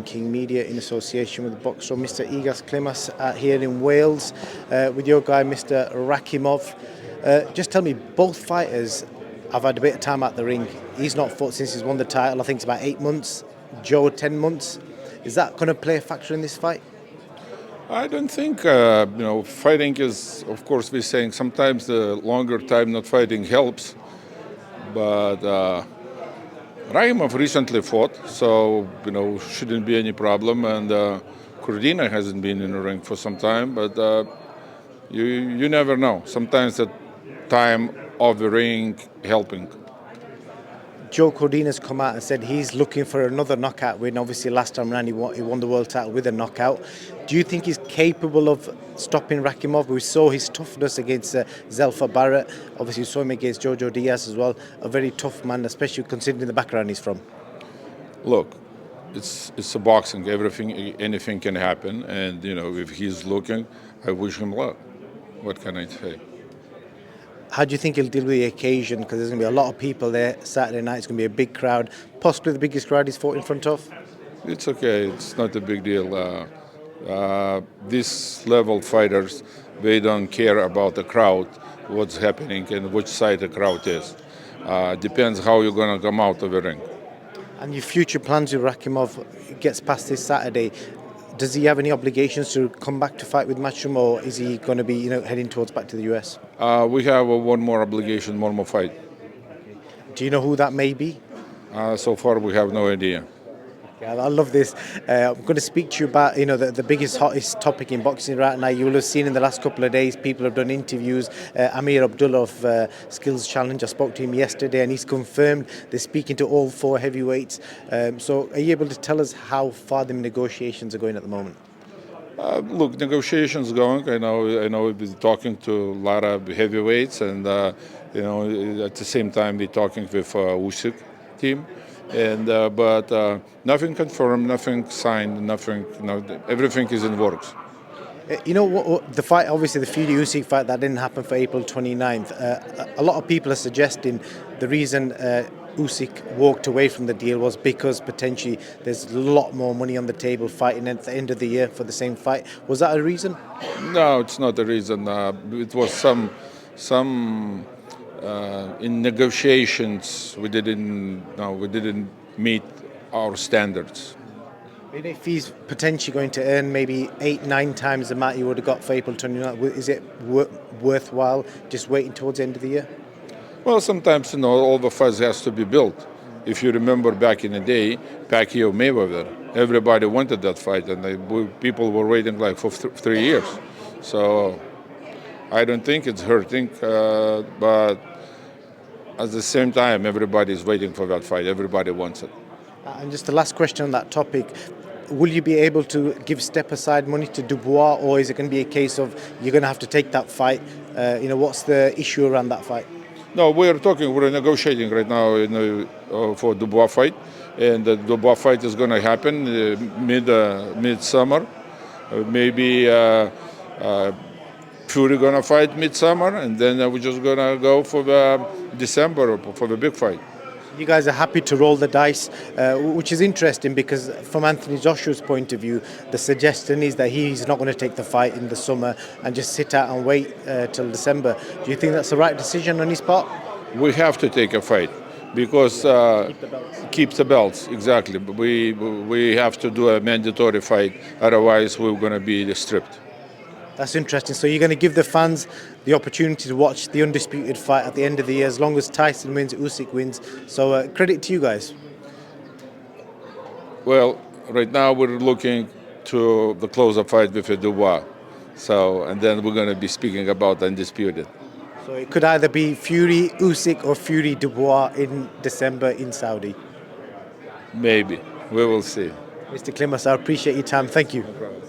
King Media in association with boxer Mr. Egis Klimas here in Wales with your guy Mr. Rakimov. Just tell me, both fighters have had a bit of time at the ring. He's not fought since he's won the title. I think it's about 8 months. Joe, 10 months. Is that going to play a factor in this fight? I don't think, fighting is, of course, we're saying sometimes the longer time not fighting helps. But Raimov recently fought, so, shouldn't be any problem. And Kurdina hasn't been in the ring for some time, but you never know. Sometimes the time of the ring helping. Joe Cordina's come out and said he's looking for another knockout win. Obviously, last time around he won the world title with a knockout. Do you think he's capable of stopping Rakimov? We saw his toughness against Zelfa Barrett. Obviously, we saw him against Jojo Diaz as well. A very tough man, especially considering the background he's from. Look, it's a boxing. Anything can happen. And, if he's looking, I wish him luck. What can I say? How do you think he'll deal with the occasion? Because there's going to be a lot of people there Saturday night. It's going to be a big crowd, possibly the biggest crowd he's fought in front of. It's okay. It's not a big deal. These level fighters, they don't care about the crowd, what's happening, and which side the crowd is. Depends how you're going to come out of the ring. And your future plans with Rakimov gets past this Saturday. Does he have any obligations to come back to fight with Matchroom, or is he going to be, heading towards back to the US? We have one more obligation, one more fight. Do you know who that may be? So far, we have no idea. Yeah, I love this. I'm going to speak to you about, the biggest, hottest topic in boxing right now. You will have seen in the last couple of days, people have done interviews. Amir Abdullah of Skills Challenge, I spoke to him yesterday, and he's confirmed they're speaking to all 4 heavyweights. So are you able to tell us how far the negotiations are going at the moment? Look, negotiations going. I know we've been talking to a lot of heavyweights, and at the same time we're talking with USYK team. And but nothing confirmed, nothing signed, nothing. Everything is in works. What the fight, obviously the Fury USYK fight that didn't happen for April 29th. A lot of people are suggesting the reason USYK walked away from the deal was because potentially there's a lot more money on the table fighting at the end of the year for the same fight. Was that a reason? No, it's not a reason. It was some. In negotiations, we didn't meet our standards. If he's potentially going to earn maybe 8-9 times the amount you would have got for April 29th, is it worthwhile just waiting towards the end of the year? Well, sometimes all the fights has to be built. If you remember back in the day, Pacquiao Mayweather, everybody wanted that fight, and people were waiting like for 3 years. So I don't think it's hurting, but at the same time, everybody is waiting for that fight. Everybody wants it. And just the last question on that topic, will you be able to give step-aside money to Dubois, or is it going to be a case of you're going to have to take that fight? What's the issue around that fight? No, we're negotiating right now for Dubois fight, and the Dubois fight is going to happen mid-summer, maybe. Fury gonna fight midsummer, and then we're just gonna go for the December for the big fight. You guys are happy to roll the dice, which is interesting because from Anthony Joshua's point of view, the suggestion is that he's not going to take the fight in the summer and just sit out and wait till December. Do you think that's the right decision on his part? We have to take a fight because keep the belts, exactly. We have to do a mandatory fight, otherwise we're going to be stripped. That's interesting. So you're going to give the fans the opportunity to watch the undisputed fight at the end of the year, as long as Tyson wins, USYK wins. So credit to you guys. Well, right now we're looking to the close-up fight with Dubois. And then we're going to be speaking about undisputed. So it could either be Fury USYK or Fury Dubois in December in Saudi. Maybe. We will see. Mr. Klimas, I appreciate your time. Thank you. No problem.